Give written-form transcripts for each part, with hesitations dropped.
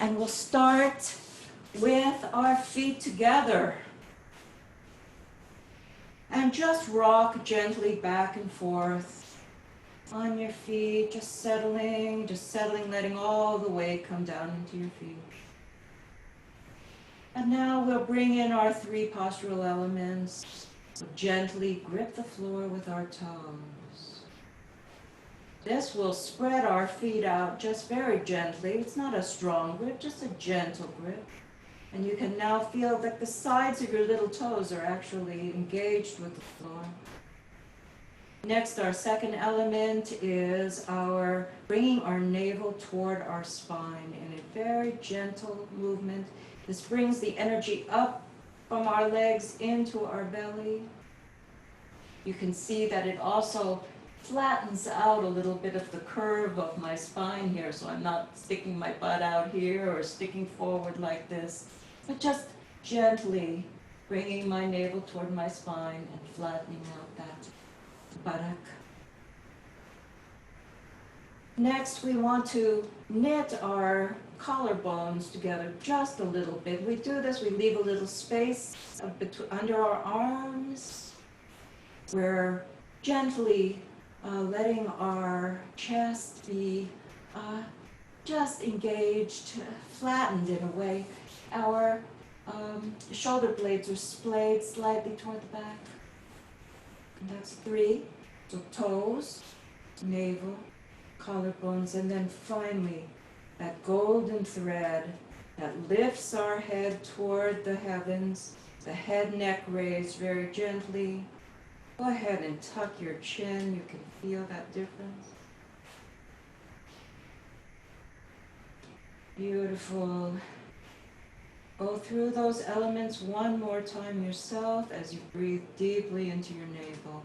And we'll start with our feet together. And just rock gently back and forth on your feet, just settling, letting all the weight come down into your feet. And now we'll bring in our 3 postural elements. We'll gently grip the floor with our toes. This will spread our feet out just very gently. It's not a strong grip, just a gentle grip. And you can now feel that the sides of your little toes are actually engaged with the floor. Next, our second element is our bringing our navel toward our spine in a very gentle movement. This brings the energy up from our legs into our belly. You can see that it also flattens out a little bit of the curve of my spine here, so I'm not sticking my butt out here or sticking forward like this, but just gently bringing my navel toward my spine and flattening out that buttock. Next, we want to knit our collarbones together just a little bit. We do this, we leave a little space under our arms. We're gently letting our chest be just engaged, flattened in a way. Our shoulder blades are splayed slightly toward the back. And that's 3. So toes, navel, collarbones, and then finally that golden thread that lifts our head toward the heavens, the head neck raised very gently. Go ahead and tuck your chin. You can feel that difference. Beautiful. Go through those elements one more time yourself as you breathe deeply into your navel.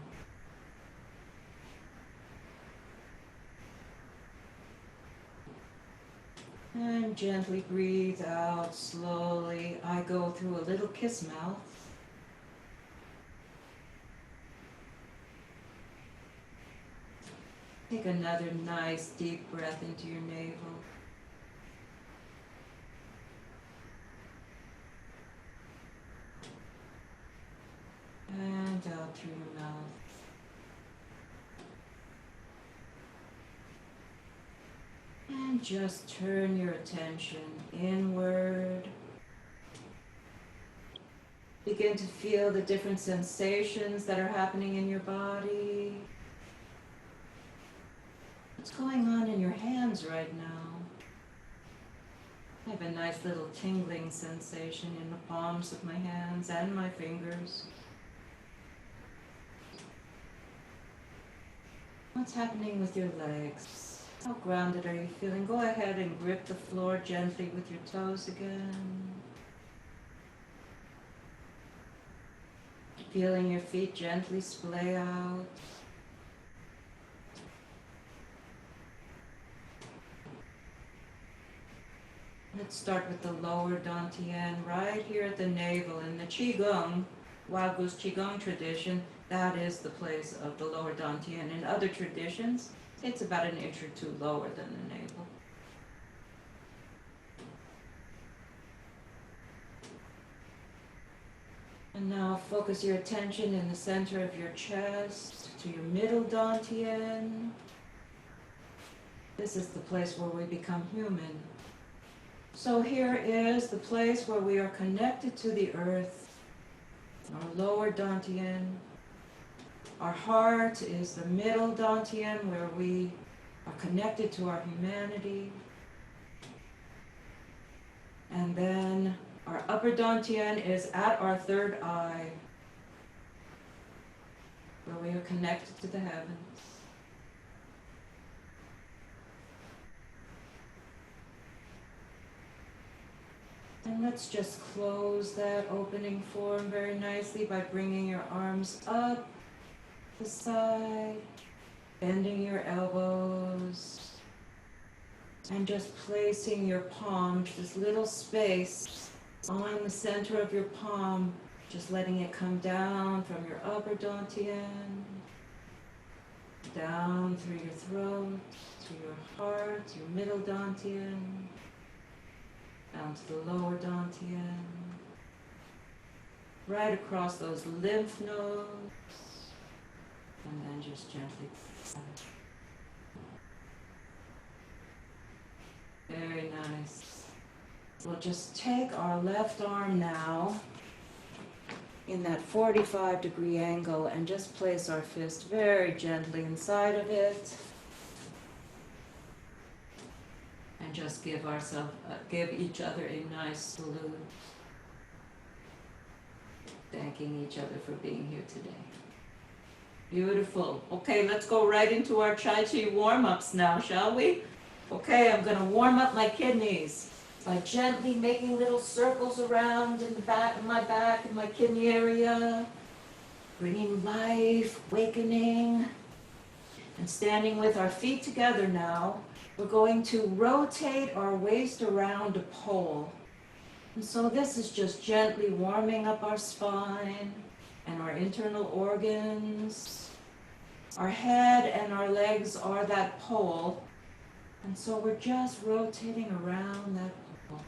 And gently breathe out slowly. I go through a little kiss mouth. Take another nice deep breath into your navel. And out through your mouth. And just turn your attention inward. Begin to feel the different sensations that are happening in your body. What's going on in your hands right now? I have a nice little tingling sensation in the palms of my hands and my fingers. What's happening with your legs? How grounded are you feeling? Go ahead and grip the floor gently with your toes again. Feeling your feet gently splay out. Let's start with the lower dantian right here at the navel. In the Qigong, Wild Goose Qigong tradition, that is the place of the lower dantian. In other traditions, it's about an inch or 2 lower than the navel. And now focus your attention in the center of your chest to your middle dantian. This is the place where we become human. So here is the place where we are connected to the earth, our lower dantian. Our heart is the middle dantian, where we are connected to our humanity. And then our upper dantian is at our third eye, where we are connected to the heavens. And let's just close that opening form very nicely by bringing your arms up the side, bending your elbows, and just placing your palm, this little space on the center of your palm, just letting it come down from your upper dantian, down through your throat, to your heart, your middle dantian, down to the lower dantian, right across those lymph nodes, and then just gently. Very nice. We'll just take our left arm now in that 45-degree angle and just place our fist very gently inside of it. And just give each other a nice salute. Thanking each other for being here today. Beautiful. Okay, let's go right into our Tai Chi warm-ups now, shall we? Okay, I'm going to warm up my kidneys by gently making little circles around in the back of my back and my kidney area, bringing life, awakening, and standing with our feet together now. We're going to rotate our waist around a pole. And so this is just gently warming up our spine and our internal organs. Our head and our legs are that pole. And so we're just rotating around that pole.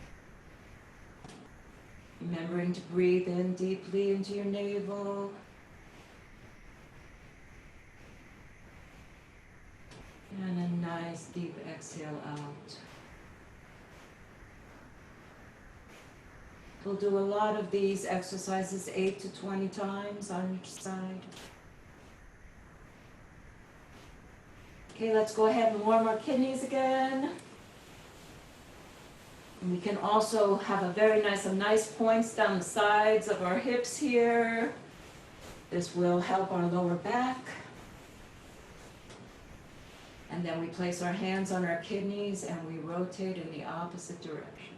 Remembering to breathe in deeply into your navel. And a nice deep exhale out. We'll do a lot of these exercises 8 to 20 times on each side. Okay, let's go ahead and warm our kidneys again. And we can also have some nice points down the sides of our hips here. This will help our lower back. And then we place our hands on our kidneys and we rotate in the opposite direction.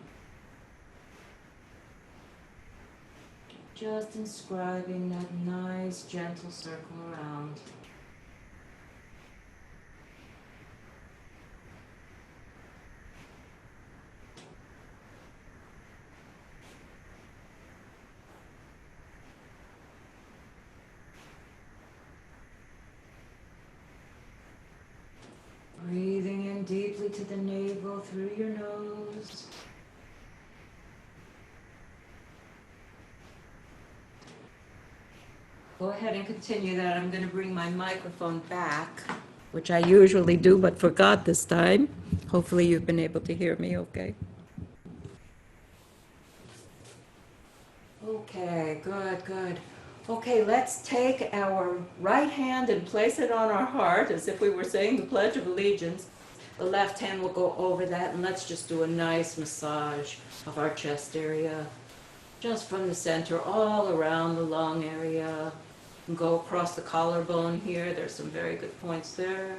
Just inscribing that nice gentle circle around. Breathing in deeply to the navel through your nose. Go ahead and continue that. I'm going to bring my microphone back, which I usually do but forgot this time. Hopefully you've been able to hear me okay. Okay, good, good. Okay, let's take our right hand and place it on our heart as if we were saying the Pledge of Allegiance. The left hand will go over that, and let's just do a nice massage of our chest area. Just from the center all around the lung area. And go across the collarbone here. There's some very good points there.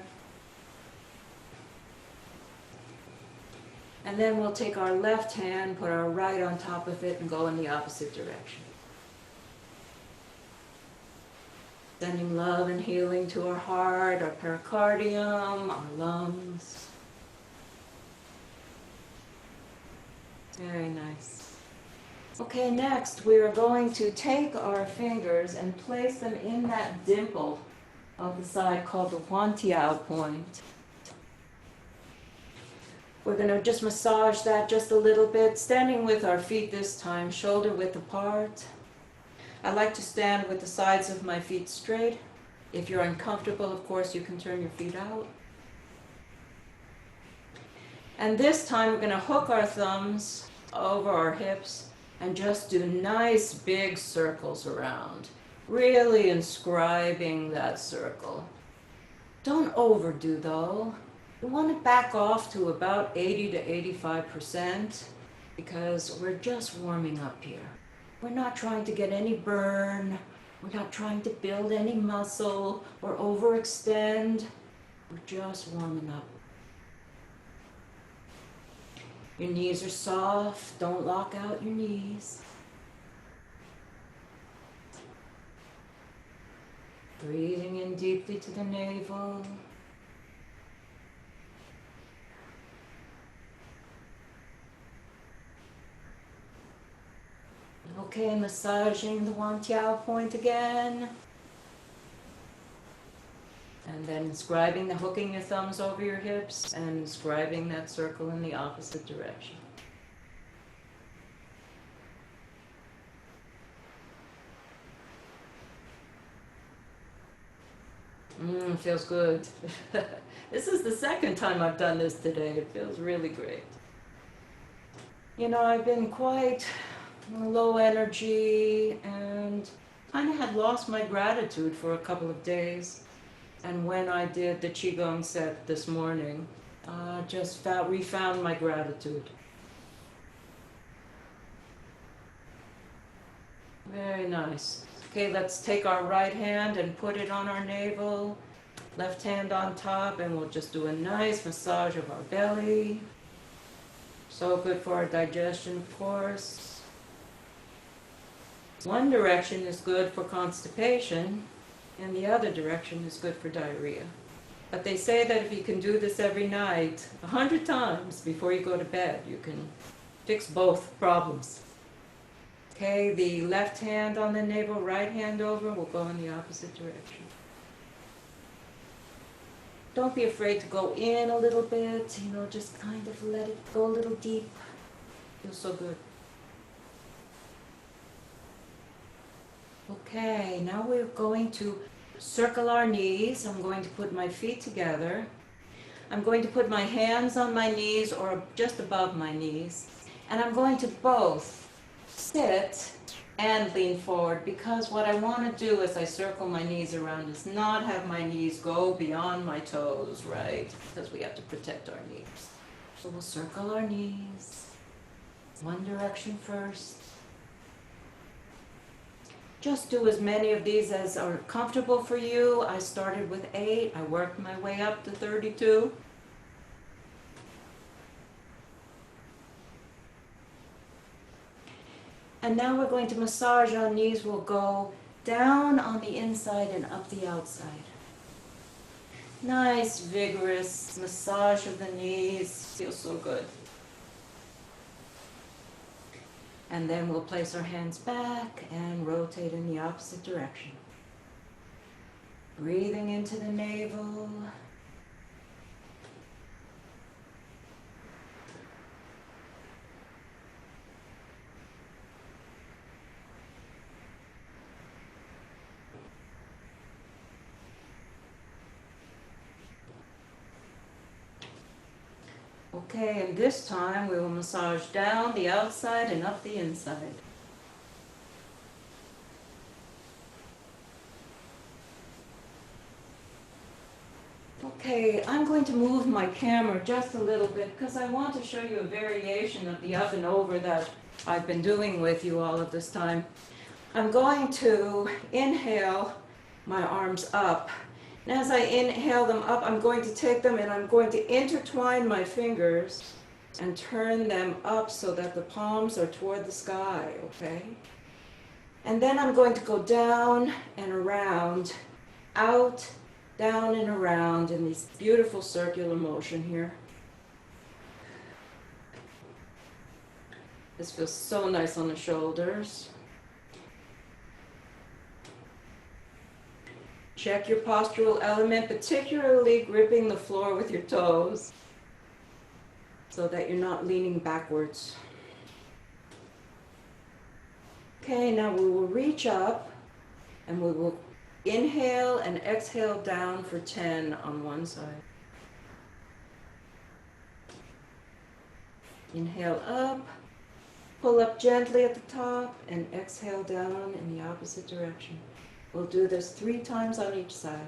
And then we'll take our left hand, put our right on top of it, and go in the opposite direction. Sending love and healing to our heart, our pericardium, our lungs. Very nice. Okay, next we are going to take our fingers and place them in that dimple of the side called the Wantiao point. We're going to just massage that just a little bit, standing with our feet this time, shoulder width apart. I like to stand with the sides of my feet straight. If you're uncomfortable, of course, you can turn your feet out. And this time we're going to hook our thumbs over our hips and just do nice big circles around, really inscribing that circle. Don't overdo though. You want to back off to about 80 to 85% because we're just warming up here. We're not trying to get any burn. We're not trying to build any muscle or overextend. We're just warming up. Your knees are soft. Don't lock out your knees. Breathing in deeply to the navel. Okay, massaging the Wantiao point again. And then inscribing hooking your thumbs over your hips and inscribing that circle in the opposite direction. Feels good. This is the second time I've done this today. It feels really great. You know, I've been quite low energy and kind of had lost my gratitude for a couple of days. And when I did the Qigong set this morning, just refound my gratitude. Very nice. Okay, let's take our right hand and put it on our navel, left hand on top, and we'll just do a nice massage of our belly. So good for our digestion, of course. One direction is good for constipation, and the other direction is good for diarrhea. But they say that if you can do this every night, 100 times before you go to bed, you can fix both problems. Okay, the left hand on the navel, right hand over, will go in the opposite direction. Don't be afraid to go in a little bit, you know, just kind of let it go a little deep. Feels so good. Okay, now we're going to circle our knees. I'm going to put my feet together. I'm going to put my hands on my knees or just above my knees. And I'm going to both sit and lean forward, because what I want to do as I circle my knees around is not have my knees go beyond my toes, right? Because we have to protect our knees. So we'll circle our knees. One direction first. Just do as many of these as are comfortable for you. I started with 8. I worked my way up to 32. And now we're going to massage our knees. We'll go down on the inside and up the outside. Nice, vigorous massage of the knees. Feels so good. And then we'll place our hands back and rotate in the opposite direction. Breathing into the navel. Okay, and this time we will massage down the outside and up the inside. Okay, I'm going to move my camera just a little bit because I want to show you a variation of the up and over that I've been doing with you all of this time. I'm going to inhale my arms up. And as I inhale them up, I'm going to take them and I'm going to intertwine my fingers and turn them up so that the palms are toward the sky, okay? And then I'm going to go down and around, out, down and around in this beautiful circular motion here. This feels so nice on the shoulders. Check your postural element, particularly gripping the floor with your toes so that you're not leaning backwards. Okay, now we will reach up and we will inhale and exhale down for 10 on one side. Inhale up, pull up gently at the top, and exhale down in the opposite direction. We'll do this 3 times on each side.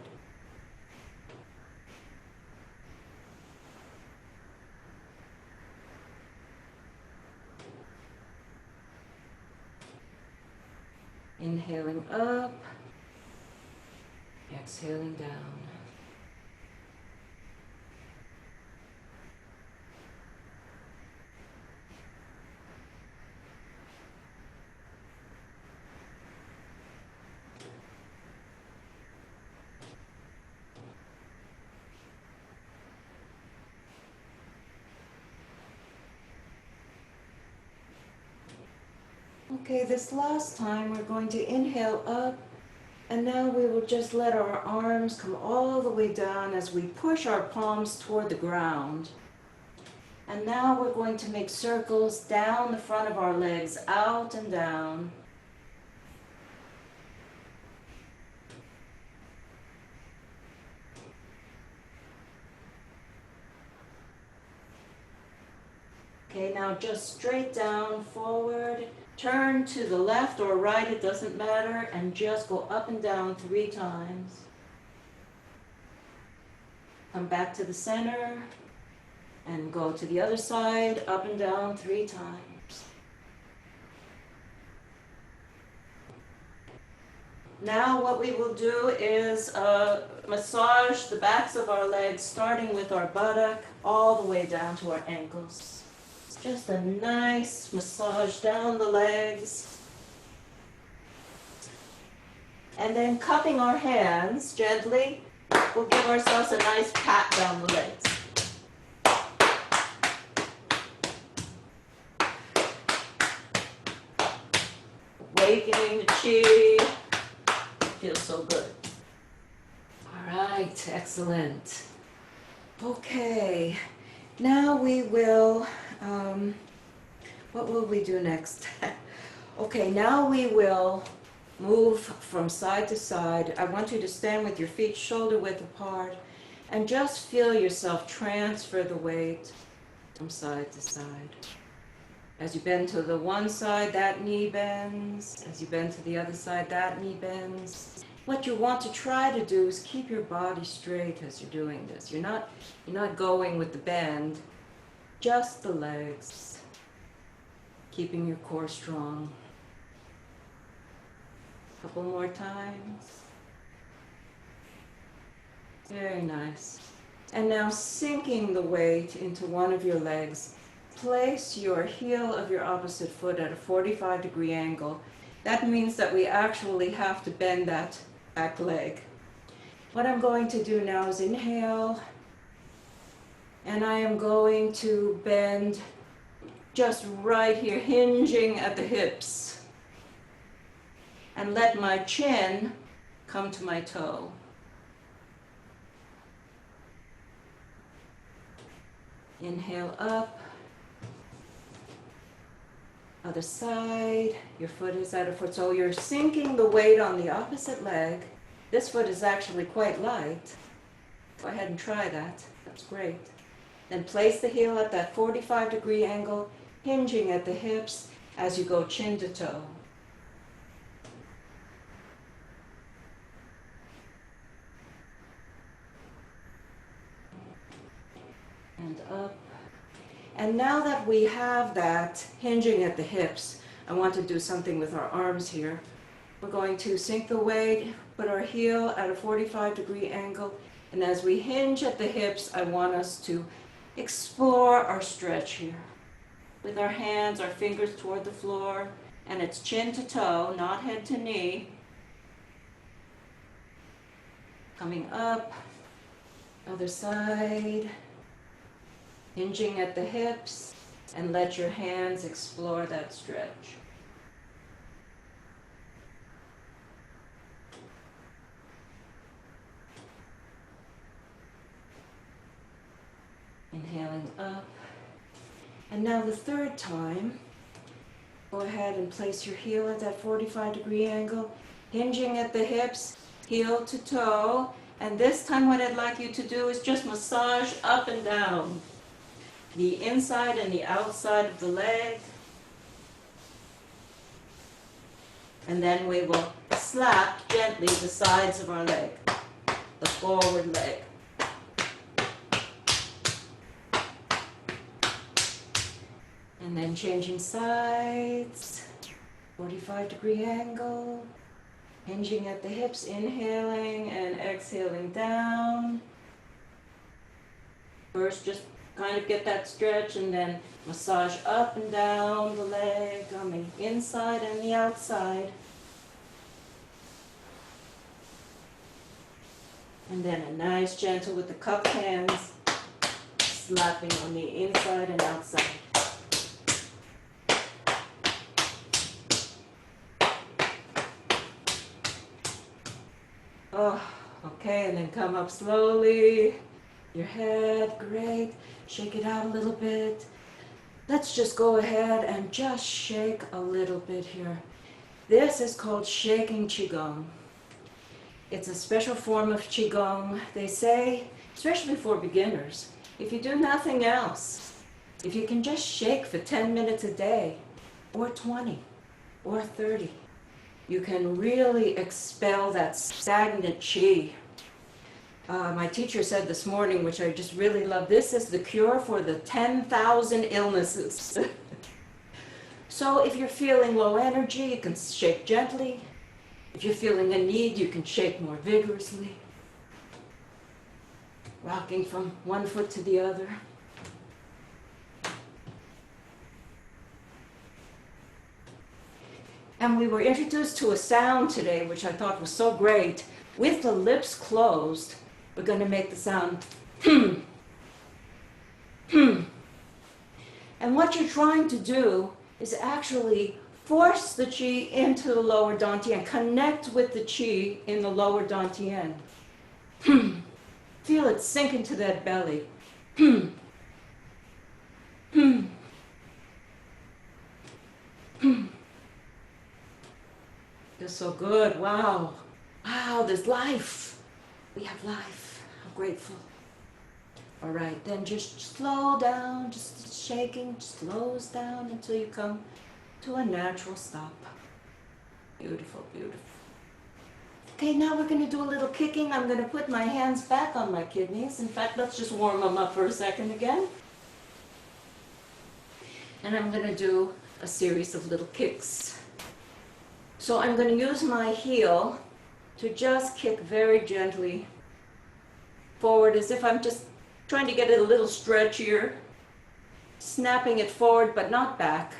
Inhaling up, exhaling down. Okay, this last time we're going to inhale up, and now we will just let our arms come all the way down as we push our palms toward the ground. And now we're going to make circles down the front of our legs, out and down. Okay, now just straight down, forward, turn to the left or right, it doesn't matter, and just go up and down 3 times. Come back to the center, and go to the other side, up and down 3 times. Now what we will do is massage the backs of our legs, starting with our buttock, all the way down to our ankles. Just a nice massage down the legs. And then cupping our hands gently, we'll give ourselves a nice pat down the legs. Awakening the chi. Feels so good. All right, excellent. Okay, now we will, what will we do next? Okay, now we will move from side to side. I want you to stand with your feet shoulder width apart and just feel yourself transfer the weight from side to side. As you bend to the one side, that knee bends. As you bend to the other side, that knee bends. What you want to try to do is keep your body straight as you're doing this. You're not going with the bend, just the legs. Keeping your core strong. Couple more times. Very nice. And now sinking the weight into one of your legs. Place your heel of your opposite foot at a 45-degree angle. That means that we actually have to bend that back leg. What I'm going to do now is inhale, and I am going to bend just right here, hinging at the hips, and let my chin come to my toe. Inhale up. Other side, your foot is at a foot, so you're sinking the weight on the opposite leg. This foot is actually quite light. Go ahead and try that. That's great. Then place the heel at that 45-degree angle, hinging at the hips as you go chin to toe. And up. And now that we have that hinging at the hips, I want to do something with our arms here. We're going to sink the weight, put our heel at a 45-degree angle, and as we hinge at the hips, I want us to explore our stretch here. With our hands, our fingers toward the floor, and it's chin to toe, not head to knee. Coming up, other side. Hinging at the hips, and let your hands explore that stretch. Inhaling up. And now the third time, go ahead and place your heel at that 45-degree angle, hinging at the hips, heel to toe. And this time what I'd like you to do is just massage up and down the inside and the outside of the leg. And then we will slap gently the sides of our leg, the forward leg. And then changing sides, 45-degree angle, hinging at the hips, inhaling and exhaling down. First, just kind of get that stretch, and then massage up and down the leg on the inside and the outside. And then a nice gentle with the cupped hands, slapping on the inside and outside. Oh, okay, and then come up slowly. Your head, great. Shake it out a little bit. Let's just go ahead and just shake a little bit here. This is called shaking Qigong. It's a special form of Qigong. They say, especially for beginners, if you do nothing else, If you can just shake for 10 minutes a day, or 20, or 30, you can really expel that stagnant chi. My teacher said this morning, which I just really love, this is the cure for the 10,000 illnesses. So if you're feeling low energy, you can shake gently. If you're feeling a need, you can shake more vigorously. Rocking from one foot to the other. And we were introduced to a sound today, which I thought was so great. With the lips closed, we're going to make the sound hmm, hmm. And what you're trying to do is actually force the chi into the lower dantian, connect with the chi in the lower dantian. Feel it sink into that belly. Feels so good. Wow. Wow, there's life. We have life. I'm grateful. All right, then just slow down, just shaking slows down until you come to a natural stop. Beautiful, beautiful. Okay, now we're going to do a little kicking. I'm going to put my hands back on my kidneys. In fact, let's just warm them up for a second again. And I'm going to do a series of little kicks. So I'm going to use my heel to just kick very gently forward as if I'm just trying to get it a little stretchier, snapping it forward but not back.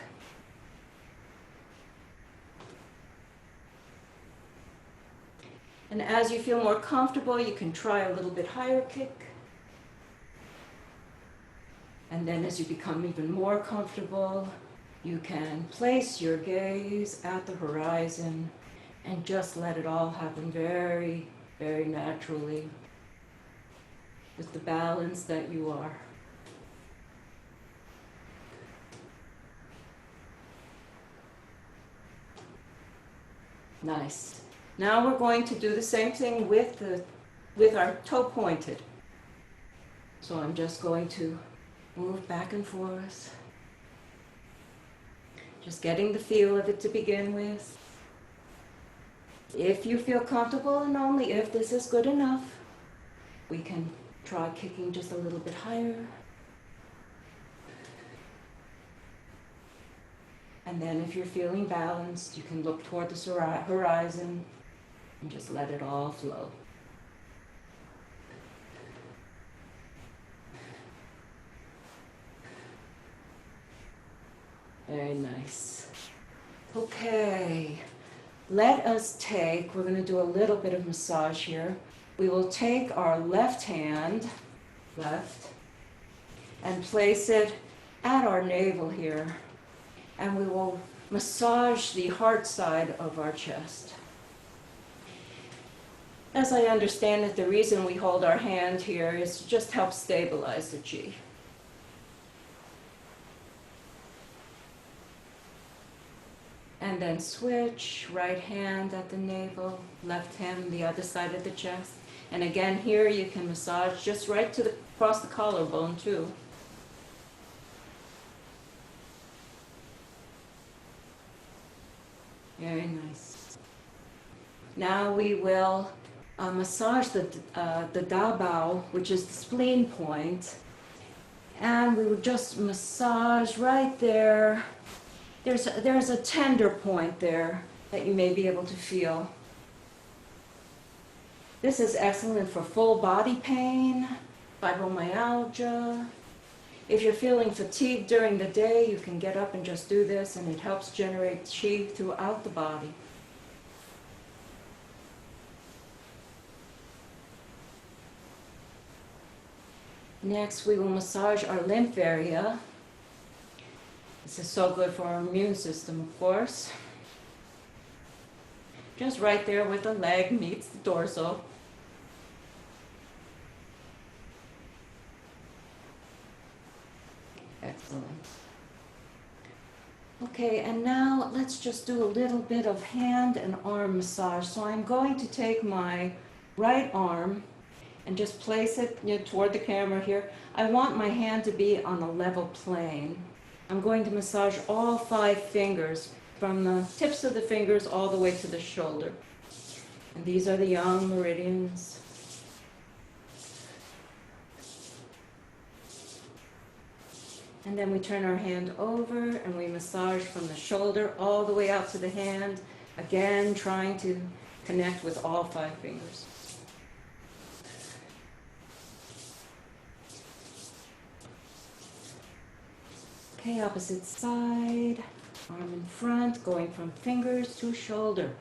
And as you feel more comfortable, you can try a little bit higher kick. And then as you become even more comfortable, you can place your gaze at the horizon and just let it all happen very, very naturally with the balance that you are. Nice. Now we're going to do the same thing with our toe pointed. So I'm just going to move back and forth. Just getting the feel of it to begin with. If you feel comfortable, and only if this is good enough, we can try kicking just a little bit higher. And then if you're feeling balanced, you can look toward the horizon and just let it all flow. Very nice. Okay, let us take, we're going to do a little bit of massage here. We will take our left hand, and place it at our navel here. And we will massage the heart side of our chest. As I understand it, the reason we hold our hand here is to just help stabilize the chi. And then switch, right hand at the navel, left hand the other side of the chest. And again, here you can massage just right to across the collarbone too. Very nice. Now we will massage the Da Bao, which is the spleen point. And we will just massage right there. There's a tender point there that you may be able to feel. This is excellent for full body pain, fibromyalgia. If you're feeling fatigued during the day, you can get up and just do this, and it helps generate chi throughout the body. Next, we will massage our lymph area. This is so good for our immune system, of course. Just right there where the leg meets the torso. Excellent. Okay, and now let's just do a little bit of hand and arm massage. So I'm going to take my right arm and just place it, toward the camera here. I want my hand to be on a level plane. I'm going to massage all 5 fingers from the tips of the fingers all the way to the shoulder. And these are the yang meridians. And then we turn our hand over and we massage from the shoulder all the way out to the hand, again trying to connect with all 5 fingers. Okay, opposite side, arm in front, going from fingers to shoulder.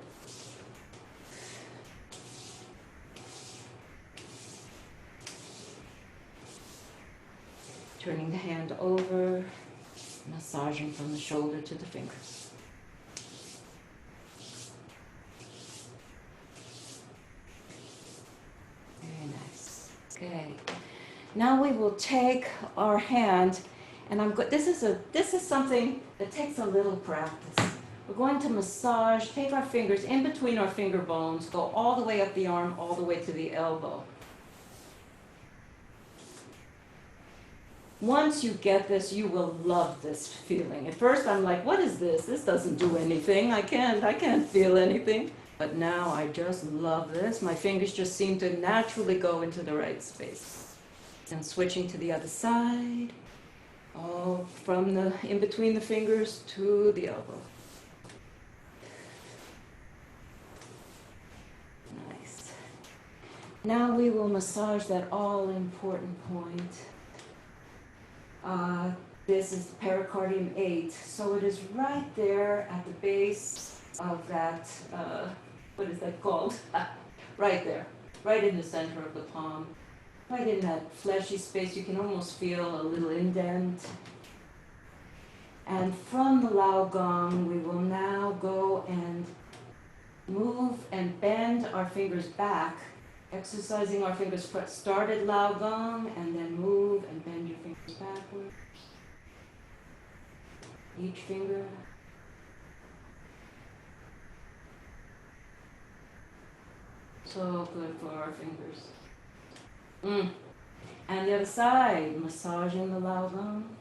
Turning the hand over, massaging from the shoulder to the fingers. Very nice. Okay. Now we will take our hand, and this is something that takes a little practice. We're going to massage, take our fingers in between our finger bones, go all the way up the arm, all the way to the elbow. Once you get this, you will love this feeling. At first I'm like, what is this? This doesn't do anything. I can't feel anything. But now I just love this. My fingers just seem to naturally go into the right space. And switching to the other side, all from in between the fingers to the elbow. Nice. Now we will massage that all-important point. This is pericardium 8, so it is right there at the base of that, what is that called? Right there, right in the center of the palm, right in that fleshy space. You can almost feel a little indent. And from the Lao Gong, we will now go and move and bend our fingers back, exercising our fingers. Start at Lao Gong and then move and bend your fingers backwards. Each finger. So good for our fingers. And the other side, massaging the Lao Gong.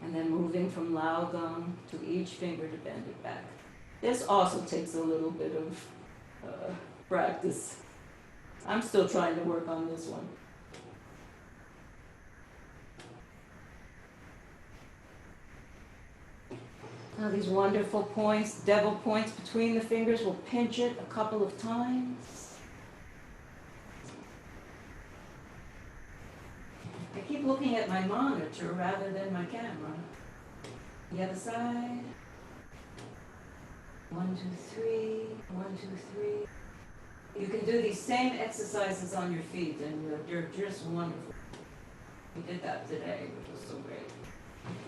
And then moving from Lao Gong to each finger to bend it back. This also takes a little bit of practice. I'm still trying to work on this one. Now these wonderful points, devil points between the fingers, we'll pinch it a couple of times. I keep looking at my monitor rather than my camera. The other side. 1, 2, 3, 1, 2, 3. You can do these same exercises on your feet, and they're just wonderful. We did that today, which was so great.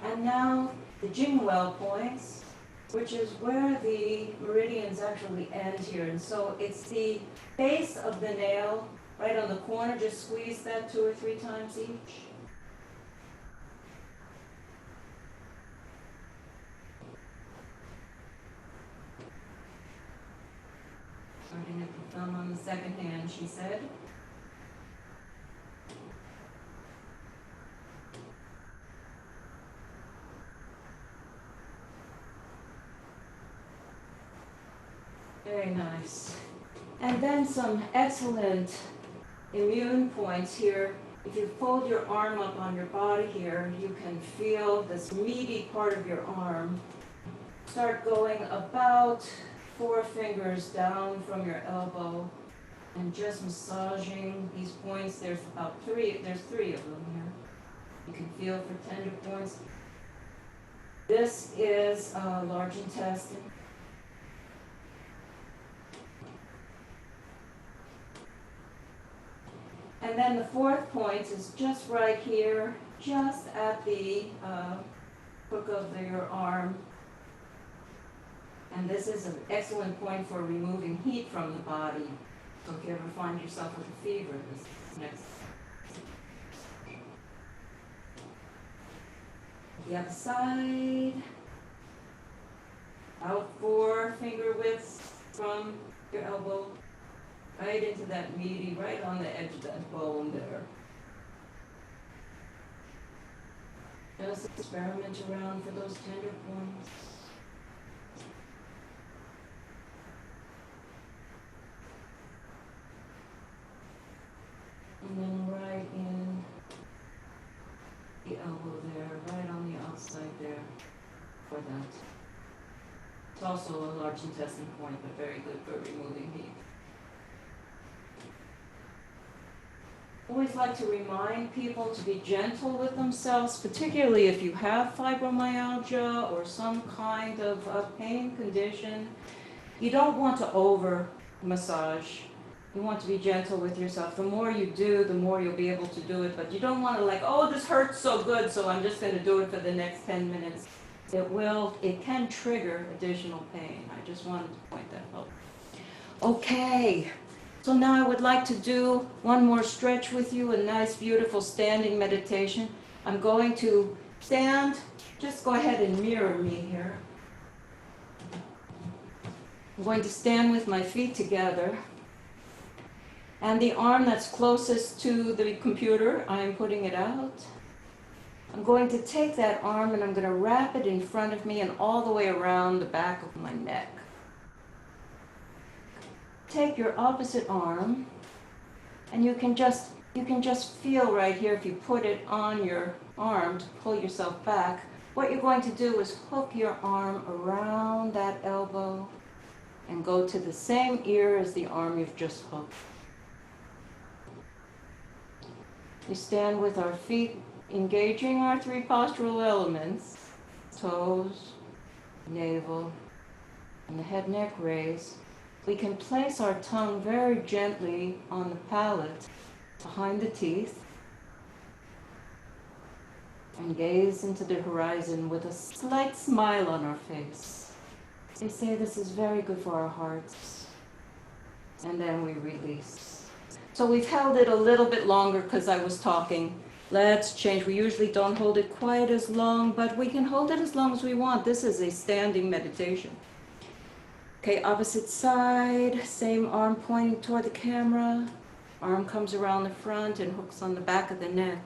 And now the Jingwell points, which is where the meridians actually end here. And so it's the base of the nail, right on the corner. Just squeeze that 2 or 3 times each. Starting at the thumb on the second hand, she said. Very nice. And then some excellent immune points here. If you fold your arm up on your body here, you can feel this meaty part of your arm. Start going about 4 fingers down from your elbow and just massaging these points. There's 3 of them here. You can feel for tender points. This is large intestine. And then the 4th point is just right here, just at the hook of your arm. And this is an excellent point for removing heat from the body. So if you ever find yourself with a fever, this is next. The other side. About 4 finger widths from your elbow right into that meaty, right on the edge of that bone there. Just experiment around for those tender points. And then right in the elbow there, right on the outside there for that. It's also a large intestine point, but very good for removing heat. Always like to remind people to be gentle with themselves, particularly if you have fibromyalgia or some kind of pain condition. You don't want to over massage. You want to be gentle with yourself. The more you do, the more you'll be able to do it. But you don't want to like, oh, this hurts so good, so I'm just going to do it for the next 10 minutes. It can trigger additional pain. I just wanted to point that out. Okay. So now I would like to do one more stretch with you, a nice, beautiful standing meditation. I'm going to stand. Just go ahead and mirror me here. I'm going to stand with my feet together. And the arm that's closest to the computer, I'm putting it out. I'm going to take that arm and I'm going to wrap it in front of me and all the way around the back of my neck. Take your opposite arm, and you can just feel right here, if you put it on your arm to pull yourself back, what you're going to do is hook your arm around that elbow and go to the same ear as the arm you've just hooked. We stand with our feet engaging our three postural elements, toes, navel, and the head neck raise. We can place our tongue very gently on the palate behind the teeth and gaze into the horizon with a slight smile on our face. They say this is very good for our hearts. And then we release. So we've held it a little bit longer because I was talking. Let's change. We usually don't hold it quite as long, but we can hold it as long as we want. This is a standing meditation. Okay, opposite side, same arm pointing toward the camera. Arm comes around the front and hooks on the back of the neck.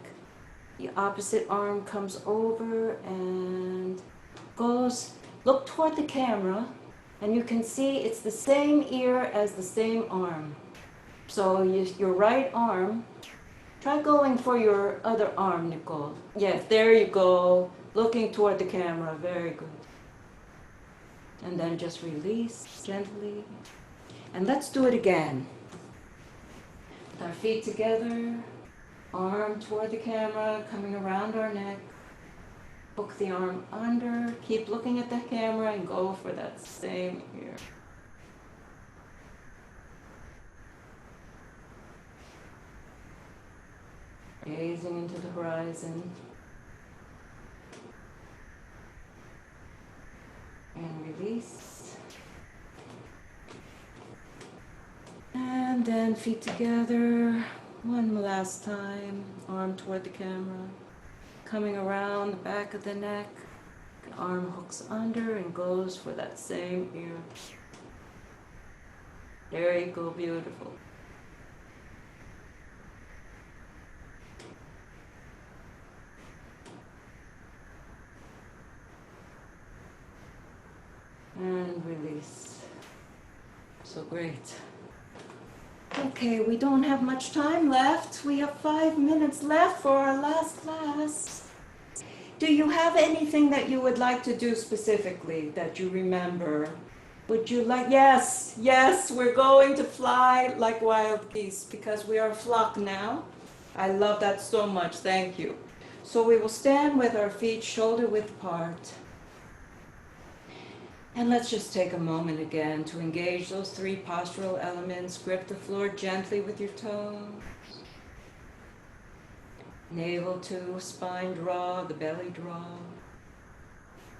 The opposite arm comes over and goes, look toward the camera, and you can see it's the same ear as the same arm. So your right arm, try going for your other arm, Nicole. Yes, there you go, looking toward the camera, very good. And then just release gently. And let's do it again. With our feet together, arm toward the camera, coming around our neck. Hook the arm under, keep looking at the camera and go for that same ear. Gazing into the horizon. And release. And then feet together. One last time. Arm toward the camera. Coming around the back of the neck. The arm hooks under and goes for that same ear. There you go, beautiful. And release. So great. Okay, we don't have much time left. We have 5 minutes left for our last class. Do you have anything that you would like to do specifically that you remember? Would you like, yes, we're going to fly like wild geese because we are a flock now. I love that so much, thank you. So we will stand with our feet shoulder width apart. And let's just take a moment again to engage those three postural elements. Grip the floor gently with your toes. Navel to spine draw, the belly draw.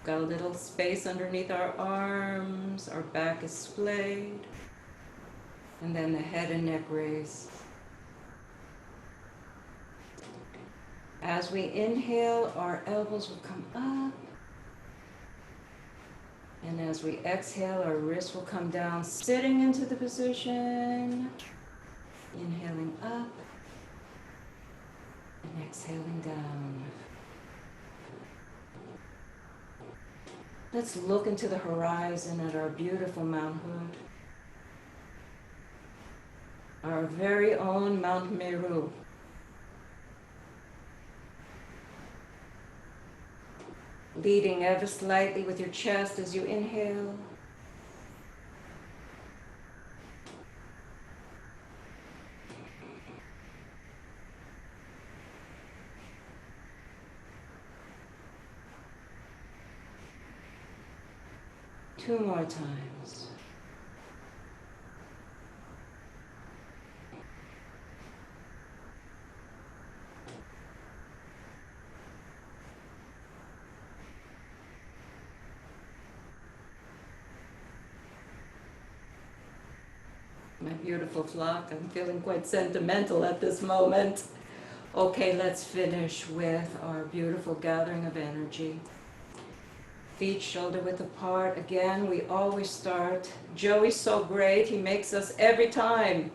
Got a little space underneath our arms. Our back is splayed. And then the head and neck raise. As we inhale, our elbows will come up. And as we exhale, our wrists will come down, sitting into the position. Inhaling up and exhaling down. Let's look into the horizon at our beautiful Mount Hood, our very own Mount Meru. Leading ever slightly with your chest as you inhale. Two more times. My beautiful flock, I'm feeling quite sentimental at this moment. Okay, let's finish with our beautiful gathering of energy. Feet shoulder width apart. Again, we always start. Joey's so great, he makes us every time.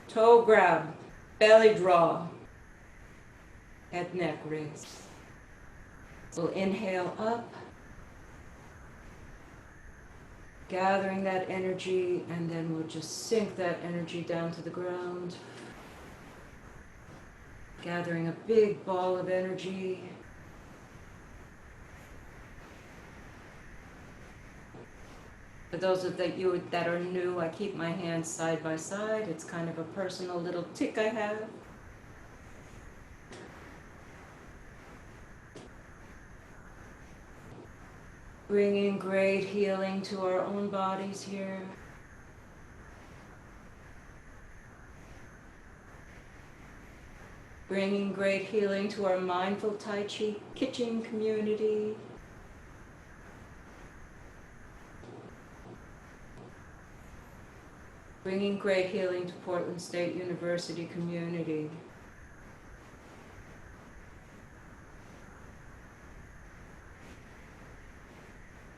Toe grab, belly draw, head neck raise. We'll inhale up, gathering that energy, and then we'll just sink that energy down to the ground. Gathering a big ball of energy. For those of you that are new, I keep my hands side by side. It's kind of a personal little tick I have. Bringing great healing to our own bodies here. Bringing great healing to our Mindful Tai Chi kitchen community. Bringing great healing to Portland State University community.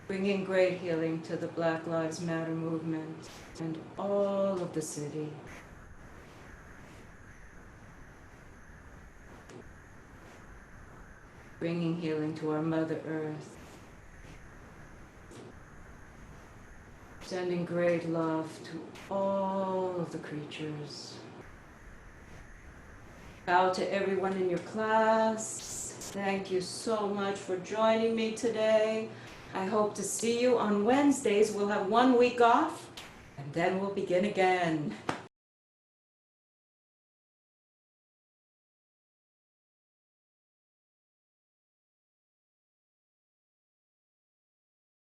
Bringing great healing to the Black Lives Matter movement and all of the city. Bringing healing to our Mother Earth. Sending great love to all of the creatures. Bow to everyone in your class. Thank you so much for joining me today. I hope to see you on Wednesdays. We'll have 1 week off, and then we'll begin again.